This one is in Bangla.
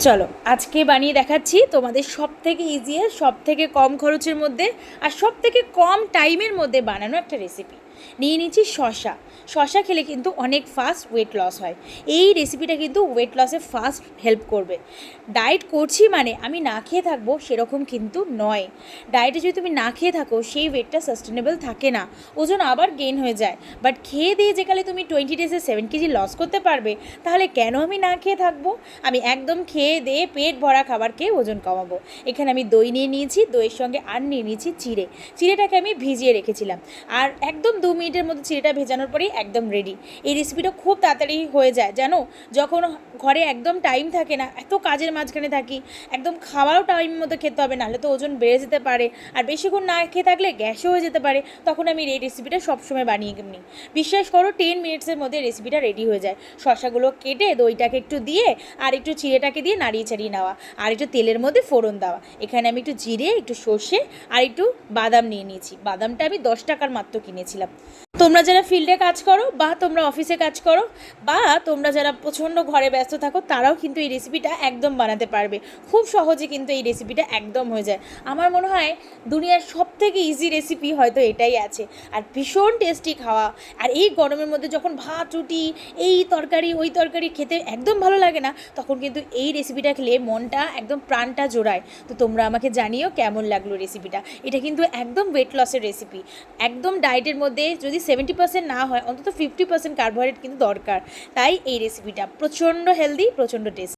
চলো আজকে বানিয়ে দেখাচ্ছি তোমাদের সবথেকে ইজিয়েস্ট, সবথেকে কম খরচের মধ্যে আর সবথেকে কম টাইমের মধ্যে বানানো একটা রেসিপি। নিয়ে নিচ্ছি শশা। শশা খেলে কিন্তু অনেক ফাস্ট ওয়েট লস হয়। এই রেসিপিটা কিন্তু ওয়েট লসে ফাস্ট হেল্প করবে। ডায়েট করছি মানে আমি না খেয়ে থাকবো সেরকম কিন্তু নয়। ডায়েটে যদি তুমি না খেয়ে থাকো সেই ওয়েটটা সাস্টেনেবল থাকে না, ওজন আবার গেইন হয়ে যায়। বাট খেয়ে দিয়ে যেকালে তুমি 20 ডেজে 7 কেজি লস করতে পারবে, তাহলে কেন আমি না খেয়ে থাকবো? আমি একদম খেয়ে দিয়ে পেট ভরা খাবার খেয়ে ওজন কমাবো। এখানে আমি দই নিয়ে নিয়েছি, দইয়ের সঙ্গে আর নিয়ে নিয়েছি চিড়ে। চিড়েটাকে আমি ভিজিয়ে রেখেছিলাম, আর একদম 2 মিনিটের মধ্যে চিড়েটা ভেজানোর পরেই একদম রেডি। এই রেসিপিটা খুব তাড়াতাড়ি হয়ে যায় জানো। যখন ঘরে একদম টাইম থাকে না, এত কাজের মাঝখানে থাকি, একদম খাওয়ারও টাইম মতো খেতে হবে, নাহলে তো ওজন বেড়ে যেতে পারে। আর বেশিক্ষণ না খেয়ে থাকলে গ্যাসও হয়ে যেতে পারে। তখন আমি এই রেসিপিটা সবসময় বানিয়ে নিই। বিশ্বাস করো 10 মিনিটসের মধ্যে রেসিপিটা রেডি হয়ে যায়। শসাগুলো কেটে দইটাকে একটু দিয়ে আর একটু চিড়েটাকে দিয়ে নাড়িয়ে ছাড়িয়ে নেওয়া, আর একটু তেলের মধ্যে ফোড়ন দেওয়া। এখানে আমি একটু জিরে, একটু সর্ষে আর একটু বাদাম নিয়ে নিয়েছি। বাদামটা আমি 10 টাকার মাত্র কিনেছিলাম। তোমরা যারা ফিল্ডে কাজ করো বা তোমরা অফিসে কাজ করো বা তোমরা যারা প্রচণ্ড ঘরে ব্যস্ত থাকো, তারাও কিন্তু এই রেসিপিটা একদম বানাতে পারবে। খুব সহজে কিন্তু এই রেসিপিটা একদম হয়ে যায়। আমার মনে হয় দুনিয়ার সবথেকে ইজি রেসিপি হয়তো এটাই আছে, আর ভীষণ টেস্টি খাওয়া। আর এই গরমের মধ্যে যখন ভাত রুটি এই তরকারি ওই তরকারি খেতে একদম ভালো লাগে না, তখন কিন্তু এই রেসিপিটা খেলে মনটা একদম প্রাণটা জোড়ায়। তো তোমরা আমাকে জানিও কেমন লাগলো রেসিপিটা। এটা কিন্তু একদম ওয়েট লসের রেসিপি। একদম ডায়েটের মধ্যে যদি 70% না হয়, অন্তত 50% কার্বোহাইড্রেট কিন্তু দরকার। তাই এই রেসিপিটা প্রচণ্ড হেলদি, প্রচণ্ড টেস্টি।